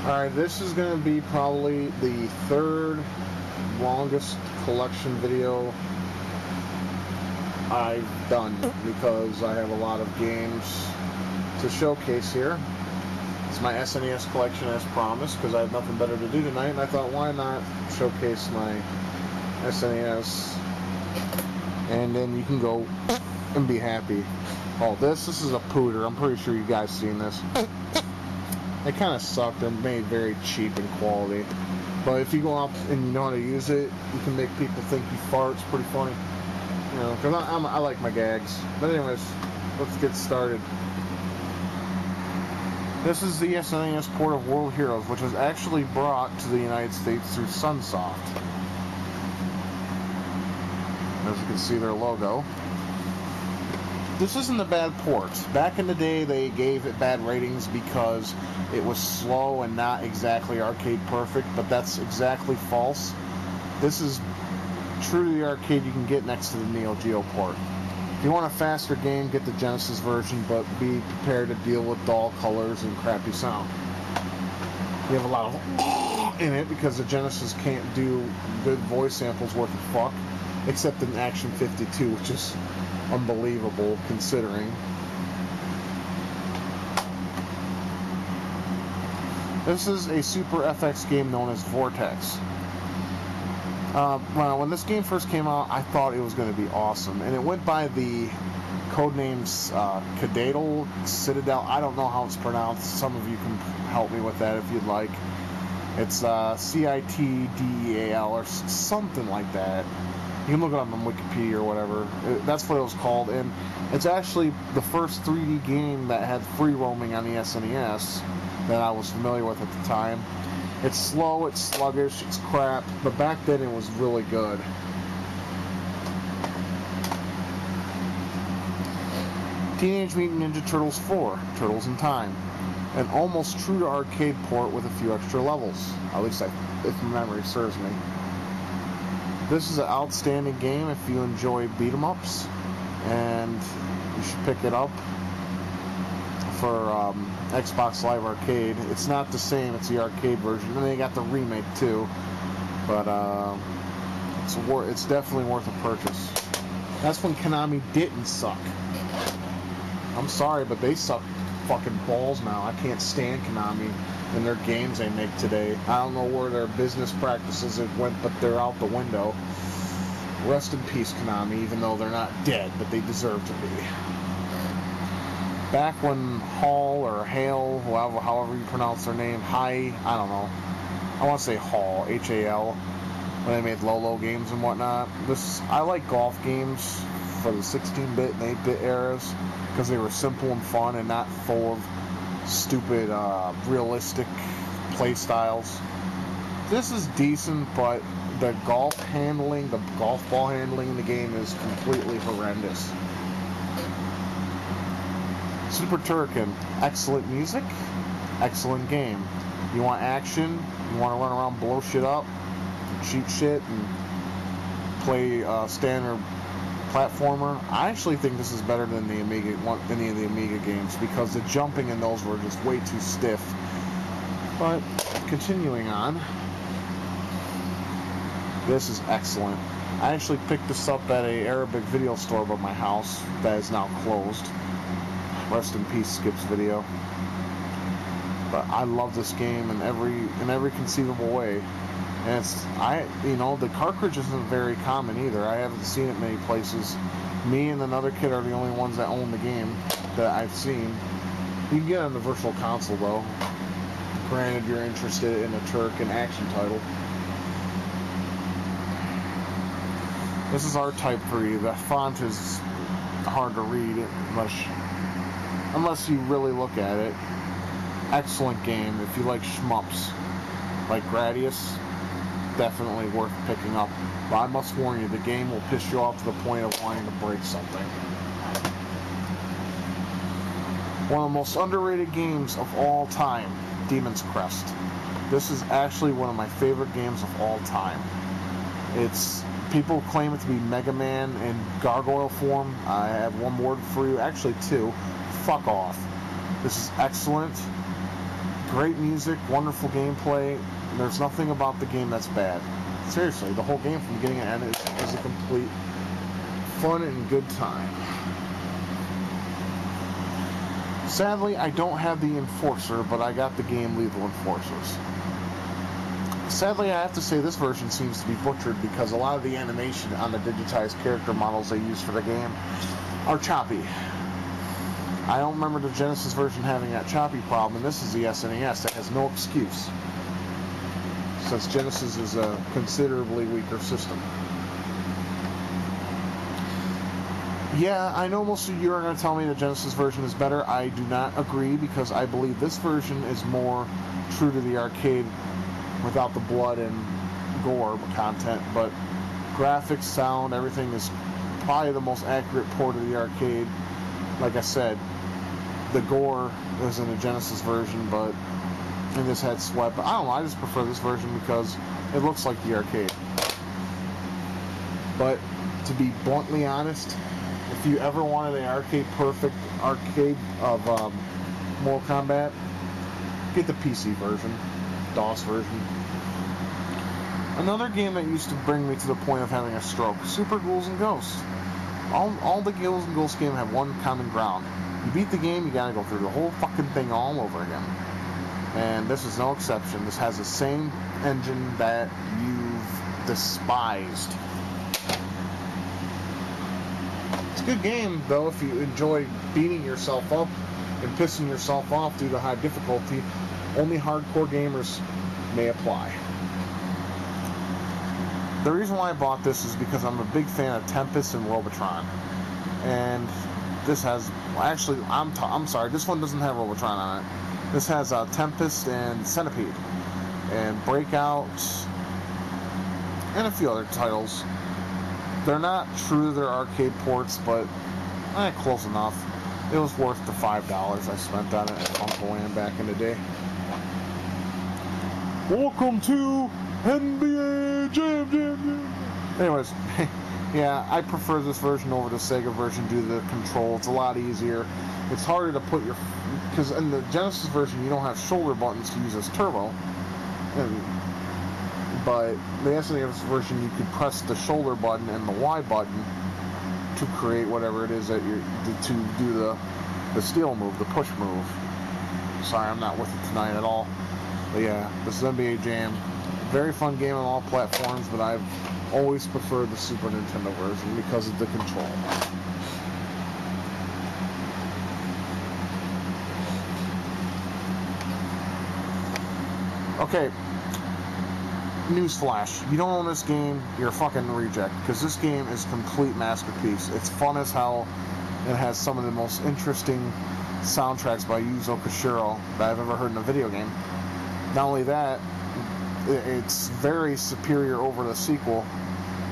Alright, this is going to be probably the third longest collection video I've done because I have a lot of games to showcase here. It's my SNES collection as promised because I have nothing better to do tonight, and I thought, why not showcase my SNES, and then you can go and be happy. Oh, this is a pooter. I'm pretty sure you guys seen this. It kind of sucked. They're made very cheap in quality. But if you go out and you know how to use it, you can make people think you fart. It's pretty funny. You know, because I like my gags. But anyways, let's get started. This is the SNES port of World Heroes, which was actually brought to the United States through Sunsoft. As you can see, their logo. This isn't a bad port. Back in the day, they gave it bad ratings because it was slow and not exactly arcade perfect, but that's exactly false. This is true to the arcade you can get next to the Neo Geo port. If you want a faster game, get the Genesis version, but be prepared to deal with dull colors and crappy sound. You have a lot of in it because the Genesis can't do good voice samples worth of fuck, except in Action 52, which is unbelievable considering. This is a Super FX game known as Vortex. Well, when this game first came out, I thought it was going to be awesome, and it went by the codenames Citadel, Citadel. I don't know how it's pronounced. Some of you can help me with that if you'd like. It's Citdeal or something like that. You can look it up on Wikipedia or whatever. That's what it was called, and it's actually the first 3D game that had free roaming on the SNES that I was familiar with at the time. It's slow, it's sluggish, it's crap, but back then it was really good. Teenage Mutant Ninja Turtles 4, Turtles in Time. An almost true to arcade port with a few extra levels. At least if memory serves me. This is an outstanding game if you enjoy beat-em-ups, and you should pick it up for Xbox Live Arcade. It's not the same, it's the arcade version, and they got the remake too, but it's definitely worth a purchase. That's when Konami didn't suck. I'm sorry, but they suck fucking balls now. I can't stand Konami and their games they make today. I don't know where their business practices went, but they're out the window. Rest in peace, Konami, even though they're not dead, but they deserve to be. Back when Hall or Hale, however you pronounce their name, I don't know. I want to say Hall, H-A-L, when they made Lolo games and whatnot. I like golf games for the 16-bit and 8-bit eras because they were simple and fun and not full of stupid, realistic play styles. This is decent, but the golf ball handling in the game is completely horrendous. Super Turrican, excellent music, excellent game. You want action, you want to run around, blow shit up, shoot shit, and play standard platformer. I actually think this is better than any of the Amiga games because the jumping in those were just way too stiff. But continuing on, this is excellent. I actually picked this up at a Arabic video store by my house that is now closed. Rest in peace, Skip's Video. But I love this game in every conceivable way. And the cartridge isn't very common either. I haven't seen it many places. Me and another kid are the only ones that own the game that I've seen. You can get it on the Virtual Console though. Granted, you're interested in a Turrican action title. This is R-Type 3. The font is hard to read unless you really look at it. Excellent game if you like shmups. Like Gradius, definitely worth picking up. But I must warn you, the game will piss you off to the point of wanting to break something. One of the most underrated games of all time, Demon's Crest. This is actually one of my favorite games of all time. People claim it to be Mega Man in gargoyle form. I have one word for you, actually two. Fuck off. This is excellent. Great music, wonderful gameplay. There's nothing about the game that's bad. Seriously, the whole game from beginning to end is a complete fun and good time. Sadly, I don't have the Enforcer, but I got the game Lethal Enforcers. Sadly, I have to say this version seems to be butchered because a lot of the animation on the digitized character models they use for the game are choppy. I don't remember the Genesis version having that choppy problem, and this is the SNES that has no excuse, since Genesis is a considerably weaker system. Yeah, I know most of you are going to tell me the Genesis version is better. I do not agree, because I believe this version is more true to the arcade without the blood and gore content, but graphics, sound, everything is probably the most accurate port of the arcade. Like I said, the gore was in the Genesis version, but and this had sweat. But I don't know, I just prefer this version because it looks like the arcade. But to be bluntly honest, if you ever wanted an perfect arcade of Mortal Kombat, get the PC version, DOS version. Another game that used to bring me to the point of having a stroke, Super Ghouls and Ghosts. All the Ghouls and Ghosts games have one common ground. You beat the game, you gotta go through the whole fucking thing all over again. And this is no exception. This has the same engine that you've despised. It's a good game, though, if you enjoy beating yourself up and pissing yourself off due to high difficulty. Only hardcore gamers may apply. The reason why I bought this is because I'm a big fan of Tempest and Robotron. And this has, actually, I'm sorry, this one doesn't have Robotron on it. This has Tempest and Centipede and Breakout and a few other titles. They're not true to their arcade ports, but close enough. It was worth the $5 I spent on it at Uncle Land back in the day. Welcome to NBA Jam. Anyways, yeah, I prefer this version over the Sega version due to the control. It's a lot easier. It's harder to put your, because in the Genesis version you don't have shoulder buttons to use as turbo, but the SNES version you could press the shoulder button and the Y button to create whatever it is that to do the steal move, the push move. Sorry, I'm not with it tonight at all. But yeah, this is NBA Jam. Very fun game on all platforms, but I've always preferred the Super Nintendo version because of the control. Okay, newsflash. You don't own this game, you're a fucking reject, because this game is a complete masterpiece. It's fun as hell. It has some of the most interesting soundtracks by Yuzo Koshiro that I've ever heard in a video game. Not only that, it's very superior over the sequel,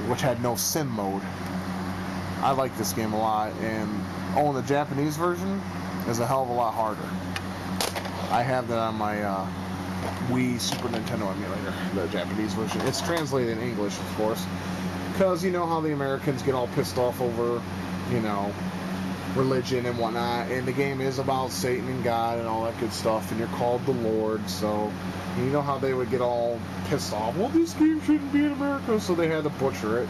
which had no sim mode. I like this game a lot, and owning the Japanese version is a hell of a lot harder. I have that on my Wii Super Nintendo emulator, the Japanese version. It's translated in English, of course, because you know how the Americans get all pissed off over, you know, religion and whatnot, and the game is about Satan and God and all that good stuff, and you're called the Lord, so you know how they would get all pissed off. Well, this game shouldn't be in America, so they had to butcher it.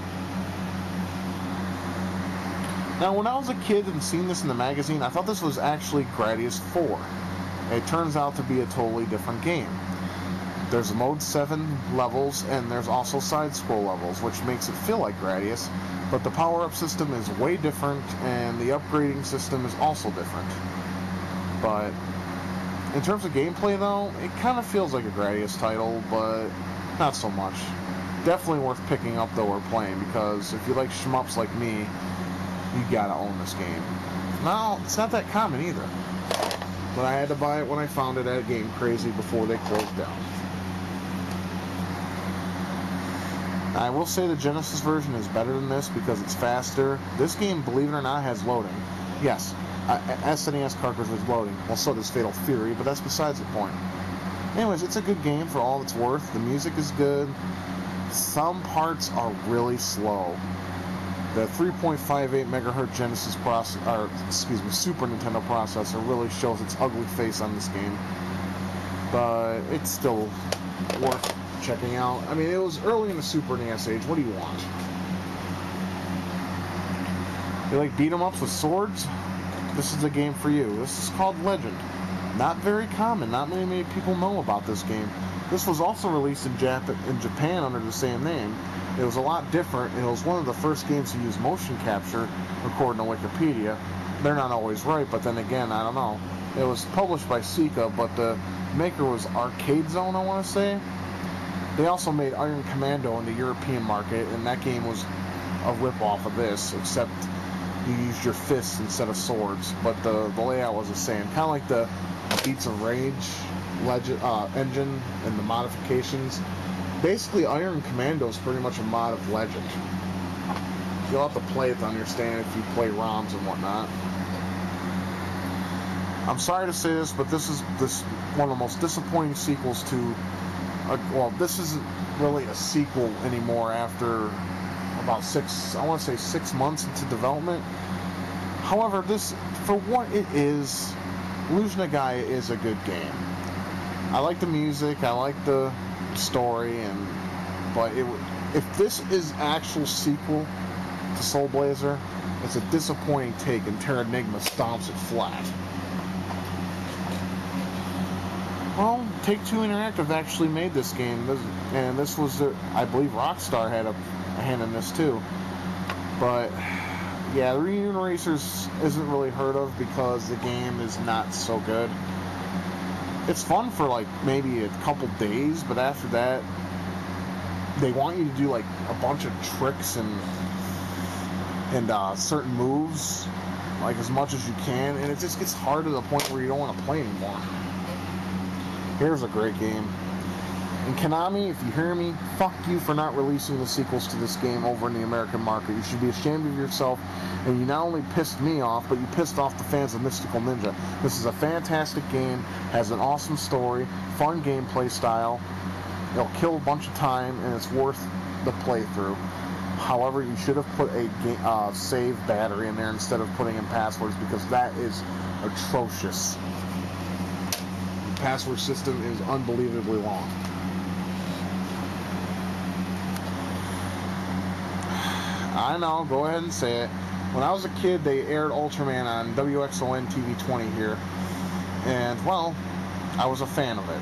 Now, when I was a kid and seen this in the magazine, I thought this was actually Gradius 4. It turns out to be a totally different game. There's Mode 7 levels, and there's also side-scroll levels, which makes it feel like Gradius, but the power-up system is way different, and the upgrading system is also different. But in terms of gameplay, though, it kind of feels like a Gradius title, but not so much. Definitely worth picking up, though, or playing, because if you like shmups like me, you gotta own this game. Now, it's not that common either, but I had to buy it when I found it at Game Crazy before they closed down. I will say the Genesis version is better than this because it's faster. This game, believe it or not, has loading. Yes, SNES cartridge was loading. Well, so does Fatal Fury, but that's besides the point. Anyways, it's a good game for all it's worth. The music is good. Some parts are really slow. The 3.58 megahertz Genesis Super Nintendo processor really shows its ugly face on this game. but it's still worth checking out. I mean, it was early in the Super NES age. What do you want? You like beat 'em ups with swords? This is a game for you. This is called Legend. Not very common. Not many people know about this game. This was also released in Japan under the same name. It was a lot different. It was one of the first games to use motion capture, according to Wikipedia. They're not always right, but then again, I don't know. It was published by Sika, but the maker was Arcade Zone, I want to say. They also made Iron Commando in the European market, and that game was a rip-off of this, except you used your fists instead of swords. But the layout was the same. Kind of like the Beats of Rage engine and the modifications. Basically, Iron Commando is pretty much a mod of Legend. You'll have to play it to understand if you play ROMs and whatnot. I'm sorry to say this, but this is one of the most disappointing sequels to... well, this isn't really a sequel anymore after about 6 months into development. However, this, for what it is, Illusion of Gaia is a good game. I like the music, I like the story, but if this is actual sequel to Soul Blazer, it's a disappointing take, and Terranigma stomps it flat. Well, Take-Two Interactive actually made this game, and this was, I believe Rockstar had a hand in this too. But yeah, the Reunion Racers isn't really heard of because the game is not so good. It's fun for like maybe a couple days, but after that, they want you to do like a bunch of tricks and certain moves, like as much as you can, and it just gets hard to the point where you don't want to play anymore. Here's a great game. And Konami, if you hear me, fuck you for not releasing the sequels to this game over in the American market. You should be ashamed of yourself, and you not only pissed me off, but you pissed off the fans of Mystical Ninja. This is a fantastic game, has an awesome story, fun gameplay style. It'll kill a bunch of time, and it's worth the playthrough. However, you should have put a save battery in there instead of putting in passwords, because that is atrocious. The password system is unbelievably long. I know, go ahead and say it. When I was a kid, they aired Ultraman on WXON TV 20 here, and well, I was a fan of it.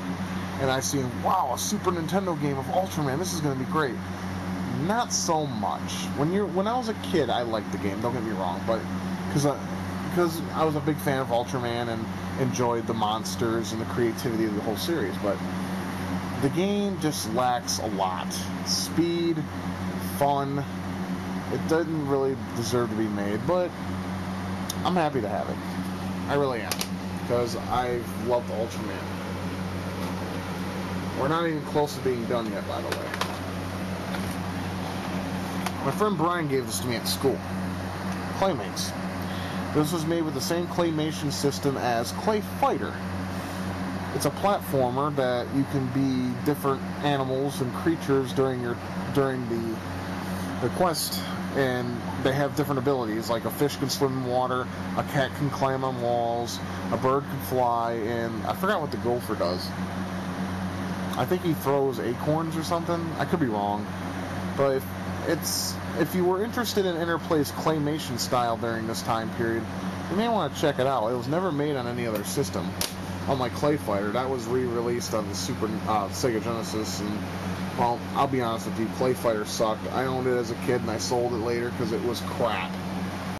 And I seen, wow, a Super Nintendo game of Ultraman, this is going to be great. Not so much. When I was a kid, I liked the game, don't get me wrong, but because I was a big fan of Ultraman and enjoyed the monsters and the creativity of the whole series, but the game just lacks a lot. Speed, fun. It doesn't really deserve to be made, but I'm happy to have it. I really am, because I've loved Ultraman. We're not even close to being done yet, by the way. My friend Brian gave this to me at school. Claymates. This was made with the same claymation system as Clay Fighter. It's a platformer that you can be different animals and creatures during the quest, and they have different abilities, like a fish can swim in water, a cat can climb on walls, a bird can fly, and I forgot what the gopher does. I think he throws acorns or something. I could be wrong, but if you were interested in Interplay's claymation style during this time period, you may want to check it out. It was never made on any other system. Unlike Clay Fighter, that was re-released on the Sega Genesis, and well, I'll be honest with you, Clay Fighter sucked. I owned it as a kid and I sold it later because it was crap.